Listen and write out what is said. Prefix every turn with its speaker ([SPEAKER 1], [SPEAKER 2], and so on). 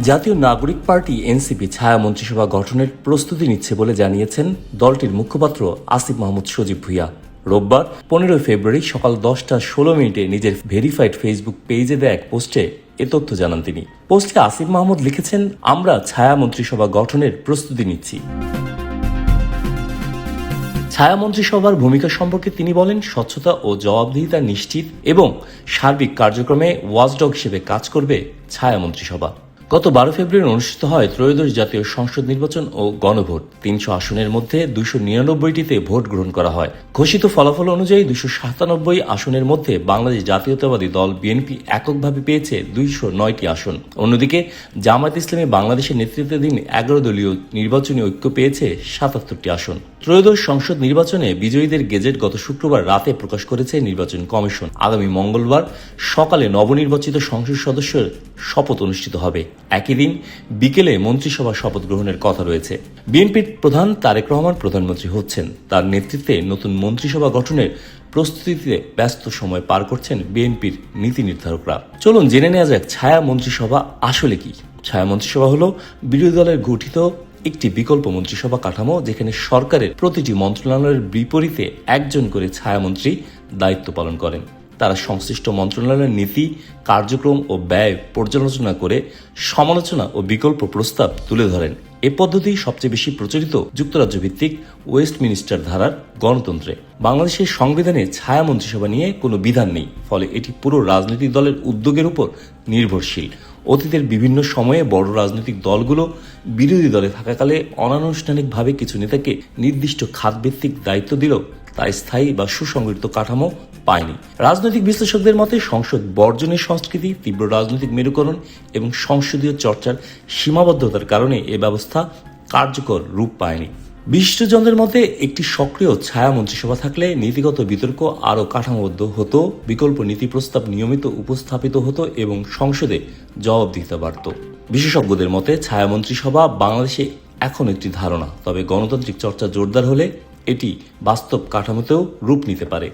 [SPEAKER 1] জাতীয় নাগরিক party NCP ছায়া মন্ত্রিসভা গঠনের প্রস্তুতি নিচ্ছে বলে জানিয়েছেন দলটির মুখপাত্র আসিফ মাহমুদ সজীব ভুঁইয়া। রোববার 15 ফেব্রুয়ারি সকাল 10:16 নিজের ভেরিফাইড ফেসবুক পেজে দেয়া এক পোস্টে এ তথ্য জানান তিনি। পোস্টে আসিফ মাহমুদ লিখেছেন, আমরা ছায়া মন্ত্রিসভা গঠনের প্রস্তুতি নিচ্ছি। ছায়া মন্ত্রিসভার ভূমিকা সম্পর্কে তিনি বলেন, স্বচ্ছতা ও জবাবদিহিতা নিশ্চিত এবং সার্বিক কার্যক্রমে ওয়াচডগ হিসেবে কাজ করবে ছায়া মন্ত্রিসভা। গত 12 ফেব্রুয়ারি অনুষ্ঠিত হয় ত্রয়োদশ জাতীয় সংসদ নির্বাচন ও গণভোট। 300 আসনের মধ্যে 299টিতে ভোট গ্রহণ করা হয়। ঘোষিত ফলাফল অনুযায়ী 297 আসনের মধ্যে বাংলাদেশ জাতীয়তাবাদী দল বিএনপি এককভাবে পেয়েছে 209টি আসন। অন্যদিকে জামায়াত ইসলামী বাংলাদেশের নেতৃত্বাধীন 11 দলীয় নির্বাচনী ঐক্য পেয়েছে 77টি আসন। ত্রয়োদশ সংসদ নির্বাচনে বিজয়ীদের গেজেট গত শুক্রবার রাতে প্রকাশ করেছে নির্বাচন কমিশন। আগামী মঙ্গলবার সকালে নবনির্বাচিত সংসদ সদস্যের শপথ অনুষ্ঠিত হবে। একই দিন বিকেলে মন্ত্রিসভা শপথ গ্রহণের কথা রয়েছে। বিএনপির প্রধান তারেক রহমান প্রধানমন্ত্রী হচ্ছেন। তার নেতৃত্বে নতুন মন্ত্রিসভা গঠনের প্রস্তুতিতে ব্যস্ত সময় পার করছেন বিএনপির নীতি নির্ধারকরা। চলুন জেনে নেওয়া যাক ছায়া মন্ত্রিসভা আসলে কি। ছায়া মন্ত্রিসভা হলো বিরোধী দলের গঠিত একটি বিকল্প মন্ত্রিসভা কাঠামো, যেখানে সরকারের প্রতিটি মন্ত্রণালয়ের বিপরীতে একজন করে ছায়ামন্ত্রী দায়িত্ব পালন করেন। তারা সংশ্লিষ্ট মন্ত্রণালয়ের নীতি, কার্যক্রম ও ব্যয় পর্যালোচনা করে সমালোচনা ও বিকল্প প্রস্তাব তুলে ধরেন। এ পদ্ধতি সবচেয়ে বেশি প্রচলিত যুক্তরাজ্য ভিত্তিক ওয়েস্টমিনিস্টার ধারার গণতন্ত্রে। বাংলাদেশের সংবিধানে ছায়া মন্ত্রিসভা নিয়ে কোনো বিধান নেই, ফলে এটি পুরো রাজনৈতিক দলের উদ্যোগের উপর নির্ভরশীল। অতীতের বিভিন্ন সময়ে বড় রাজনৈতিক দলগুলো বিরোধী দলে থাকাকালে অনানুষ্ঠানিকভাবে কিছু নেতাকে নির্দিষ্ট খাতভিত্তিক দায়িত্ব দিলেও তা স্থায়ী বা সুসংগঠিত কাঠামো পায়নি। রাজনৈতিক বিশ্লেষকদের মতে সংসদ বর্জনের সংস্কৃতি, তীব্র রাজনৈতিক মেরুকরণ এবং সংসদীয় চর্চার সীমাবদ্ধতার কারণে এ ব্যবস্থা কার্যকর রূপ পায়নি। বিশিষ্টজনদের মতে একটি সক্রিয় ছায়া মন্ত্রিসভা থাকলে নীতিগত বিতর্ক আরও কাঠামোবদ্ধ হতো, বিকল্প নীতি প্রস্তাব নিয়মিত উপস্থাপিত হতো এবং সংসদে জবাবদিহিতা বাড়ত। বিশেষজ্ঞদের মতে ছায়া মন্ত্রিসভা বাংলাদেশে এখন একটি ধারণা, তবে গণতান্ত্রিক চর্চা জোরদার হলে এটি বাস্তব কাঠামোতেও রূপ নিতে পারে।